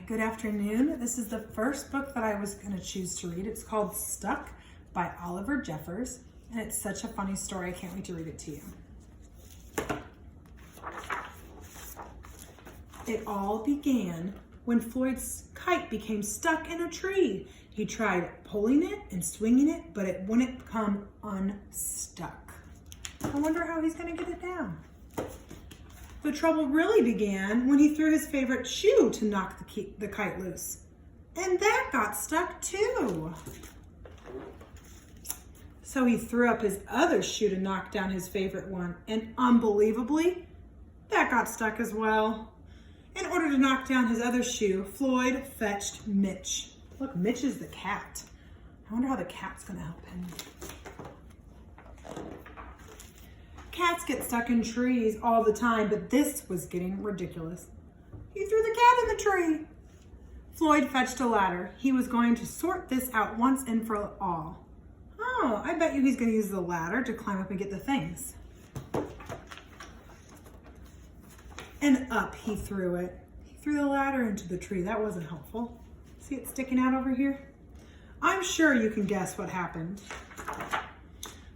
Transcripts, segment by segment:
good afternoon. This is the first book that I was going to choose to read. It's called Stuck by Oliver Jeffers, and it's such a funny story. I can't wait to read it to you. It all began when Floyd's kite became stuck in a tree. He tried pulling it and swinging it, but it wouldn't come unstuck. I wonder how he's going to get it down. The trouble really began when he threw his favorite shoe to knock the kite loose. And that got stuck too. So he threw up his other shoe to knock down his favorite one. And unbelievably, that got stuck as well. In order to knock down his other shoe, Floyd fetched Mitch. Look, Mitch is the cat. I wonder how the cat's gonna help him. Cats get stuck in trees all the time, but this was getting ridiculous. He threw the cat in the tree. Floyd fetched a ladder. He was going to sort this out once and for all. Oh, I bet you he's going to use the ladder to climb up and get the things. And up he threw it. He threw the ladder into the tree. That wasn't helpful. See it sticking out over here? I'm sure you can guess what happened.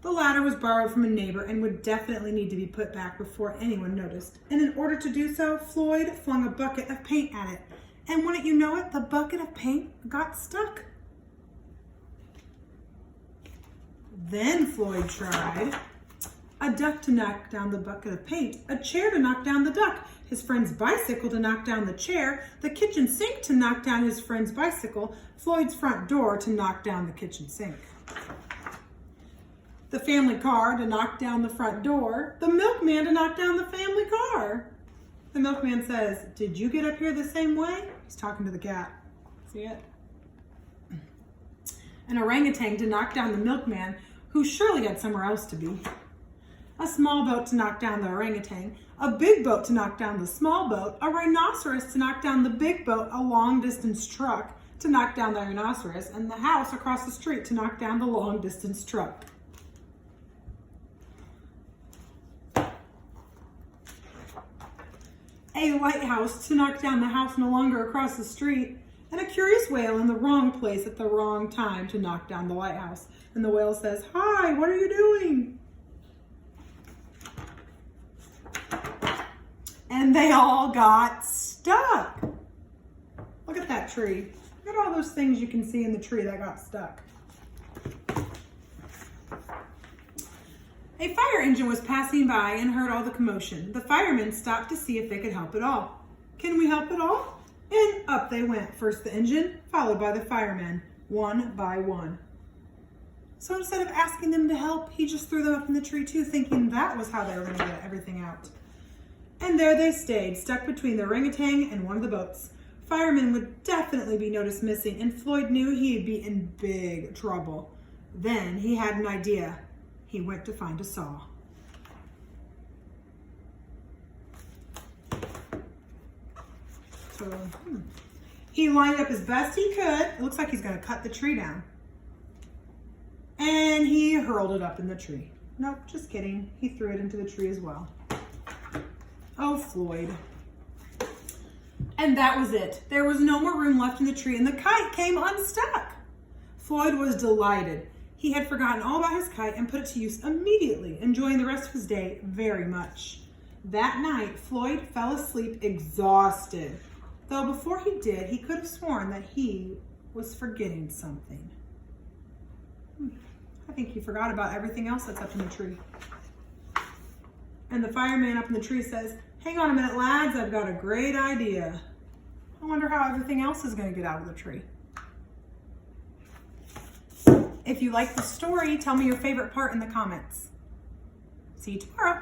The ladder was borrowed from a neighbor and would definitely need to be put back before anyone noticed. And in order to do so, Floyd flung a bucket of paint at it. And wouldn't you know it, the bucket of paint got stuck. Then Floyd tried a duck to knock down the bucket of paint, a chair to knock down the duck, his friend's bicycle to knock down the chair, the kitchen sink to knock down his friend's bicycle, Floyd's front door to knock down the kitchen sink. The family car to knock down the front door, the milkman to knock down the family car. The milkman says, "Did you get up here the same way?" He's talking to the cat. See it? An orangutan to knock down the milkman, who surely had somewhere else to be. A small boat to knock down the orangutan, a big boat to knock down the small boat, a rhinoceros to knock down the big boat, a long-distance truck to knock down the rhinoceros, and the house across the street to knock down the long-distance truck. A lighthouse to knock down the house no longer across the street, and a curious whale in the wrong place at the wrong time to knock down the lighthouse. And the whale says, "Hi, what are you doing?" And they all got stuck. Look at that tree. Look at all those things you can see in the tree that got stuck. A fire engine was passing by and heard all the commotion. The firemen stopped to see if they could help at all. "Can we help at all?" And up they went. First the engine, followed by the firemen, one by one. So instead of asking them to help, he just threw them up in the tree too, thinking that was how they were going to get everything out. And there they stayed, stuck between the orangutan and one of the boats. Firemen would definitely be noticed missing, and Floyd knew he'd be in big trouble. Then he had an idea. He went to find a saw. So he lined up as best he could. It looks like he's going to cut the tree down. And he hurled it up in the tree. Nope, just kidding. He threw it into the tree as well. Oh, Floyd. And that was it. There was no more room left in the tree, and the kite came unstuck. Floyd was delighted. He had forgotten all about his kite and put it to use immediately, enjoying the rest of his day very much. That night, Floyd fell asleep exhausted, though before he did, he could have sworn that he was forgetting something. I think he forgot about everything else that's up in the tree. And the fireman up in the tree says, "Hang on a minute, lads, I've got a great idea." I wonder how everything else is going to get out of the tree. If you like the story, tell me your favorite part in the comments. See you tomorrow.